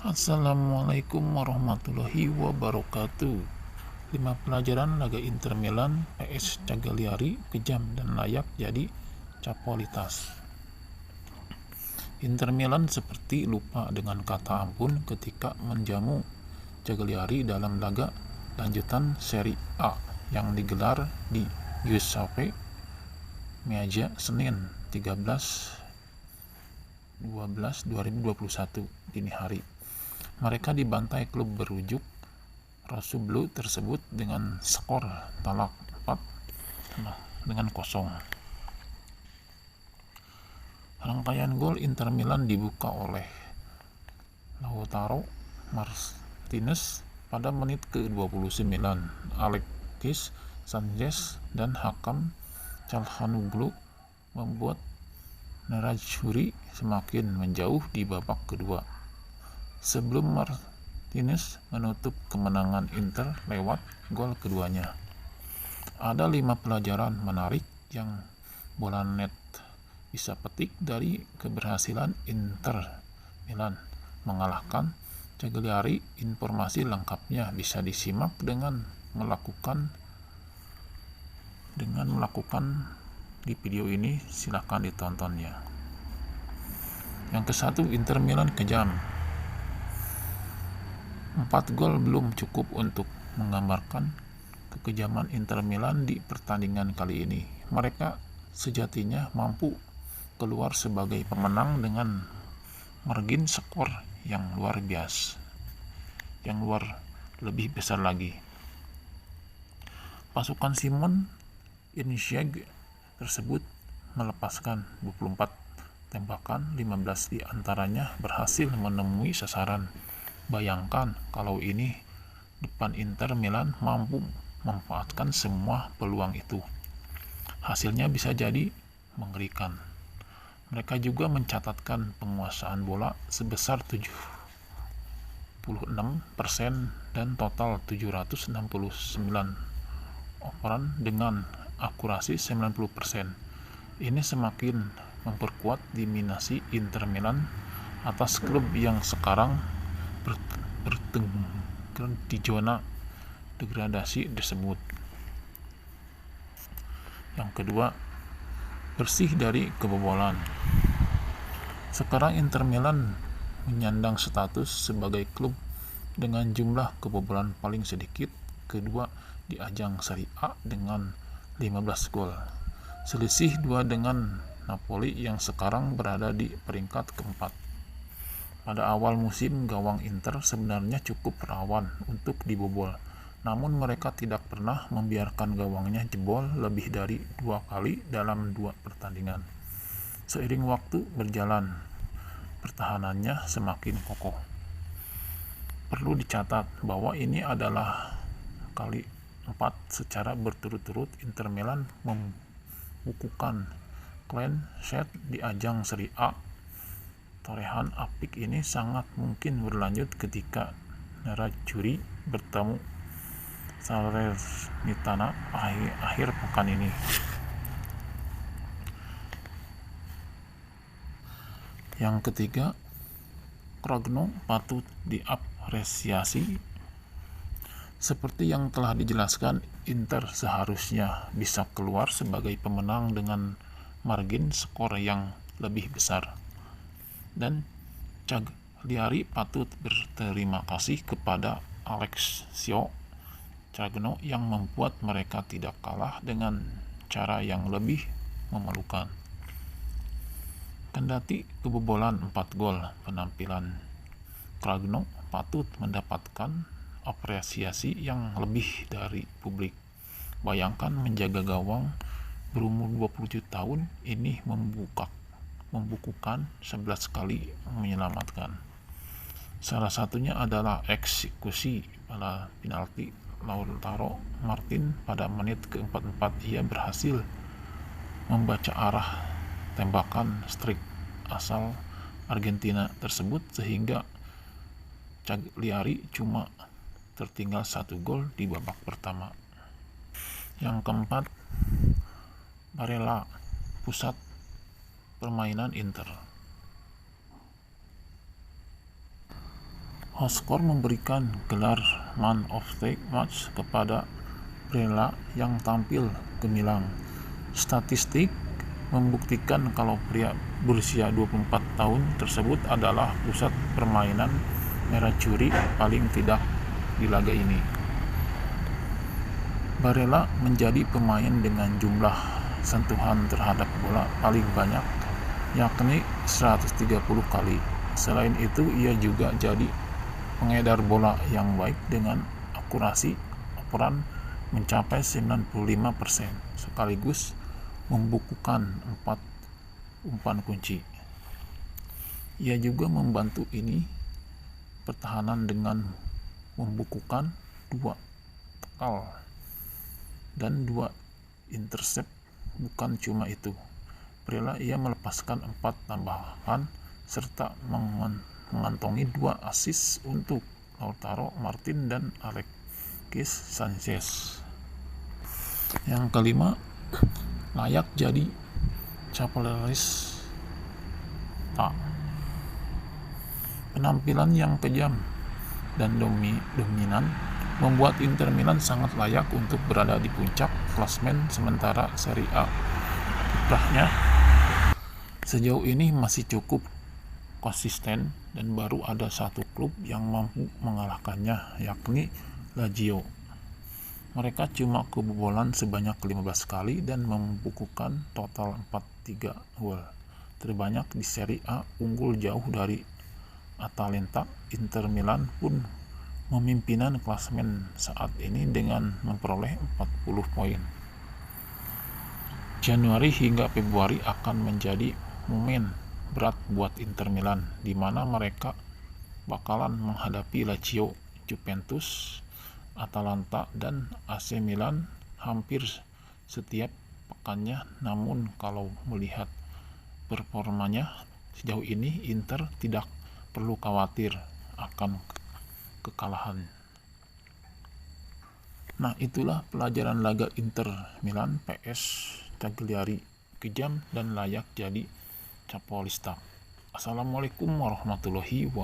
Assalamualaikum warahmatullahi wabarakatuh. 5 pelajaran laga Inter Milan PS Cagliari kejam dan layak jadi capolitas. Inter Milan seperti lupa dengan kata ampun ketika menjamu Cagliari dalam laga lanjutan Serie A yang digelar di Giuseppe Meazza Senin 13/12/2021 dini hari. Mereka dibantai klub berujung Rosublu tersebut dengan skor telak 4-0. Rangkaian gol Inter Milan dibuka oleh Lautaro Martinez pada menit ke-29, Alexis Sanchez dan Hakam Calhanoglu membuat Nerazzurri semakin menjauh di babak kedua. Sebelum Martinez menutup kemenangan Inter lewat gol keduanya. Ada 5 pelajaran menarik yang bola net bisa petik dari keberhasilan Inter Milan mengalahkan Cagliari. Informasi lengkapnya bisa disimak dengan melakukan di video ini. Silahkan ditontonnya. Yang ke-1, Inter Milan kejam. 4 gol belum cukup untuk menggambarkan kekejaman Inter Milan di pertandingan kali ini. Mereka sejatinya mampu keluar sebagai pemenang dengan margin skor yang lebih besar lagi. Pasukan Simon Inzaghi tersebut melepaskan 24 tembakan, 15 diantaranya berhasil menemui sasaran. Bayangkan kalau ini depan Inter Milan mampu memanfaatkan semua peluang itu. Hasilnya bisa jadi mengerikan. Mereka juga mencatatkan penguasaan bola sebesar 76% dan total 769 operan dengan akurasi 90%. Ini semakin memperkuat dominasi Inter Milan atas klub yang sekarang bertengger di zona degradasi tersebut. Yang kedua, bersih dari kebobolan. Sekarang Inter Milan menyandang status sebagai klub dengan jumlah kebobolan paling sedikit kedua di ajang Serie A dengan 15 gol. Selisih 2 dengan Napoli yang sekarang berada di peringkat keempat. Pada awal musim, gawang Inter sebenarnya cukup rawan untuk dibobol, namun mereka tidak pernah membiarkan gawangnya jebol lebih dari 2 kali dalam 2 pertandingan. Seiring waktu berjalan, pertahanannya semakin kokoh. Perlu dicatat bahwa ini adalah kali 4 secara berturut-turut Inter Milan membukukan clean sheet di ajang Serie A. Torehan apik ini sangat mungkin berlanjut ketika Nerazzurri bertemu Salernitana akhir pekan ini. Yang ketiga, Cragno patut diapresiasi. Seperti yang telah dijelaskan, Inter seharusnya bisa keluar sebagai pemenang dengan margin skor yang lebih besar. Dan Cagliari patut berterima kasih kepada Alessio Cragno yang membuat mereka tidak kalah dengan cara yang lebih memalukan. Kendati kebobolan 4 gol, penampilan Cragno patut mendapatkan apresiasi yang lebih dari publik. Bayangkan menjaga gawang berumur 27 tahun ini membukukan 11 kali menyelamatkan. Salah satunya adalah eksekusi pada penalti Lautaro Martin pada menit ke-44. Ia berhasil membaca arah tembakan strik asal Argentina tersebut sehingga Cagliari cuma tertinggal 1 gol di babak pertama. Yang keempat, Barella, pusat permainan Inter. Hotspur memberikan gelar Man of the Match kepada Barella yang tampil gemilang. Statistik membuktikan kalau pria berusia 24 tahun tersebut adalah pusat permainan merah curi paling tidak di laga ini. Barella menjadi pemain dengan jumlah sentuhan terhadap bola paling banyak, yakni 130 kali. Selain itu, ia juga jadi pengedar bola yang baik dengan akurasi operan mencapai 95%, sekaligus membukukan 4 umpan kunci. Ia juga membantu pertahanan dengan membukukan 2 tackle dan 2 intercept. Bukan cuma itu, Barella ia melepaskan 4 tambahan serta mengantongi 2 assist untuk Lautaro Martin dan Alexis Sanchez. Yang kelima, layak jadi Capolista. Penampilan yang kejam dan dominan membuat Inter Milan sangat layak untuk berada di puncak klasemen sementara Serie A. Kiprahnya sejauh ini masih cukup konsisten dan baru ada satu klub yang mampu mengalahkannya, yakni Lazio. Mereka cuma kebobolan sebanyak 15 kali dan membukukan total 43 gol, terbanyak di Serie A, unggul jauh dari Atalanta. Inter Milan pun memimpinan klasemen saat ini dengan memperoleh 40 poin. Januari hingga Februari akan menjadi momen berat buat Inter Milan, di mana mereka bakalan menghadapi Lazio, Juventus, Atalanta, dan AC Milan hampir setiap pekannya. Namun kalau melihat performanya sejauh ini, Inter tidak perlu khawatir akan kekalahan. Nah, itulah pelajaran laga Inter Milan PS Cagliari, kejam dan layak jadi Capolista. Assalamualaikum warahmatullahi wabarakatuh.